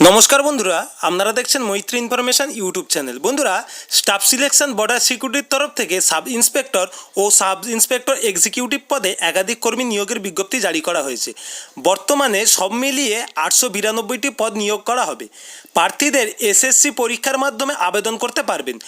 নমস্কার বন্ধুরা, আপনারা দেখছেন মৈত্রী ইনফরমেশন ইউটিউব চ্যানেল। বন্ধুরা, স্টাফ সিলেকশন বর্ডার সিকিউরিটির তরফ থেকে সাব ইন্সপেক্টর ও সাব ইন্সপেক্টর এক্সিকিউটিভ পদে একাধিক কর্মী নিয়োগের বিজ্ঞপ্তি জারি করা হয়েছে। বর্তমানে সব মিলিয়ে 892টি পদ নিয়োগ করা হবে। প্রার্থীদের এসএসসি পরীক্ষার মাধ্যমে আবেদন করতে পারবেন।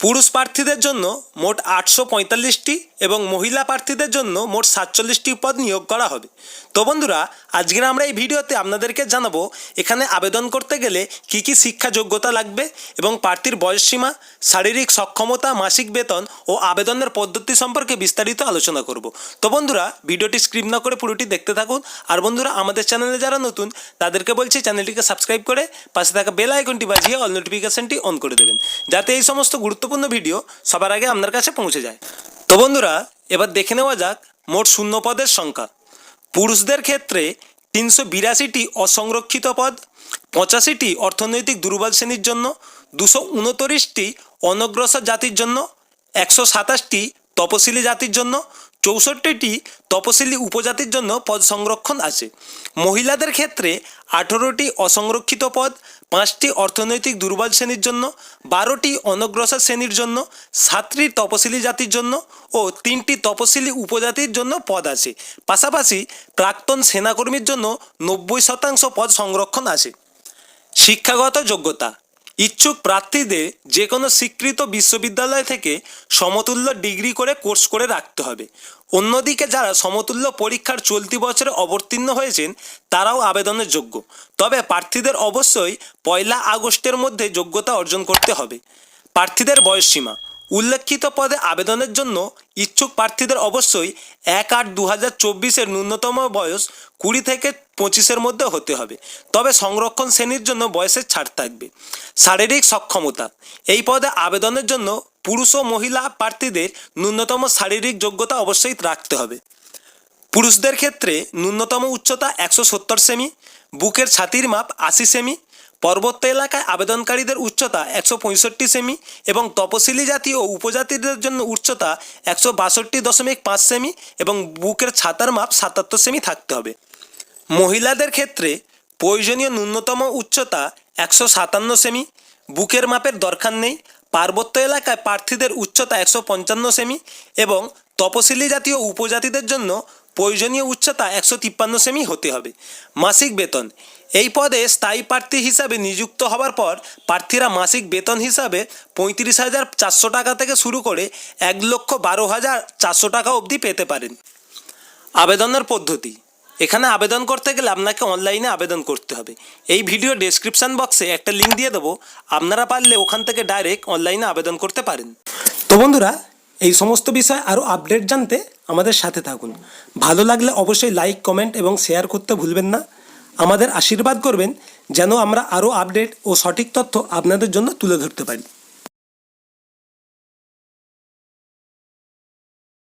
পুরুষ প্রার্থীদের জন্য মোট 845টি এবং মহিলা প্রার্থীদের জন্য মোট 47টি পদ নিয়োগ করা হবে। তো বন্ধুরা, আজকের আমরা এই ভিডিওতে আপনাদেরকে জানাবো এখানে আবেদন করতে গেলে কি কি শিক্ষা যোগ্যতা লাগবে এবং প্রার্থীর বয়সসীমা, শারীরিক সক্ষমতা, মাসিক বেতন ও আবেদনের পদ্ধতি সম্পর্কে বিস্তারিত আলোচনা করব। তো বন্ধুরা, ভিডিওটি স্কিপ না করে পুরোটি দেখতে থাকুন। আর বন্ধুরা, আমাদের চ্যানেলে যারা নতুন তাদেরকে বলছি চ্যানেলটিকে সাবস্ক্রাইব করে পাশে থাকা বেল আইকনটি বাজিয়ে অল নোটিফিকেশনটি অন করে দেবেন, যাতে এই সমস্ত গুরুত্বপূর্ণ ভিডিও সবার আগে আপনার কাছে পৌঁছে যায়। তো বন্ধুরা, এবার দেখে নেওয়া যাক মোট শূন্য পদের সংখ্যা। পুরুষদের ক্ষেত্রে 382টি অসংরক্ষিত পদ, 85টি অর্থনৈতিক দুর্বল শ্রেণীর জন্য, 229টি অনগ্রসর জাতির জন্য, 127টি তপশিলি জাতির জন্য, 64টি তপশিলি উপজাতির জন্য পদ সংরক্ষণ আছে। মহিলাদের ক্ষেত্রে 18টি অসংরক্ষিত পদ, 5টি অর্থনৈতিক দুর্বল শ্রেণীর জন্য, 12টি অনগ্রসর শ্রেণীর জন্য, 7টি তপশিলি জাতির জন্য ও 3টি তপশিলি উপজাতির জন্য পদ আছে। পাশাপাশি প্রাক্তন সেনাকর্মীর জন্য 90% পদ সংরক্ষণ আছে। শিক্ষাগত যোগ্যতা: ইচ্ছুক প্রার্থীদের যে কোনো স্বীকৃত বিশ্ববিদ্যালয় থেকে সমতুল্য ডিগ্রি করে কোর্স করে রাখতে হবে। অন্যদিকে যারা সমতুল্য পরীক্ষার চলতি বছরে অবতীর্ণ হয়েছেন তারাও আবেদনের যোগ্য। তবে প্রার্থীদের অবশ্যই 1 আগস্টের মধ্যে যোগ্যতা অর্জন করতে হবে। প্রার্থীদের বয়সসীমা: উল্লেখিত পদে আবেদনের জন্য ইচ্ছুক প্রার্থীদের অবশ্যই 1/8/2024 ন্যূনতম বয়স 20 থেকে 25-এর মধ্যে হতে হবে। তবে সংরক্ষণ শ্রেণীর জন্য বয়সের ছাড় থাকবে। শারীরিক সক্ষমতা: এই পদে আবেদনের জন্য পুরুষ ও মহিলা প্রার্থীদের ন্যূনতম শারীরিক যোগ্যতা অবশ্যই রাখতে হবে। পুরুষদের ক্ষেত্রে ন্যূনতম উচ্চতা 170 সেমি, বুকের ছাতির মাপ 80 সেমি, পার্বত্য এলাকায় আবেদনকারীদের উচ্চতা 165 সেমি এবং তপশিলি জাতি ও উপজাতিদের জন্য উচ্চতা 162.5 সেমি এবং বুকের ছাতার মাপ 77 সেমি থাকতে হবে। মহিলাদের ক্ষেত্রে প্রয়োজনীয় ন্যূনতম উচ্চতা 157 সেমি, বুকের মাপের দরকার নেই। পার্বত্য এলাকায় প্রার্থীদের উচ্চতা 155 সেমি এবং তপশিলি জাতি ও উপজাতিদের জন্য প্রয়োজনীয় উচ্চতা 153 সেমি হতে হবে। মাসিক বেতন: এই পদে স্থায়ী প্রার্থী হিসাবে নিযুক্ত হওয়ার পর প্রার্থীরা মাসিক বেতন হিসাবে 35,400 টাকা থেকে শুরু করে 1,12,400 টাকা অবধি পেতে পারেন। আবেদনের পদ্ধতি: এখানে আবেদন করতে গেলে আপনাকে অনলাইনে আবেদন করতে হবে। এই ভিডিও ডেসক্রিপশান বক্সে একটা লিঙ্ক দিয়ে দেবো, আপনারা পারলে ওখান থেকে ডাইরেক্ট অনলাইনে আবেদন করতে পারেন। তো বন্ধুরা, এই সমস্ত বিষয় আরও আপডেট জানতে আমাদের সাথে থাকুন। ভালো লাগলে অবশ্যই লাইক, কমেন্ট এবং শেয়ার করতে ভুলবেন না। আমাদের আশীর্বাদ করবেন যেন আমরা আরও আপডেট ও সঠিক তথ্য আপনাদের জন্য তুলে ধরতে পারি।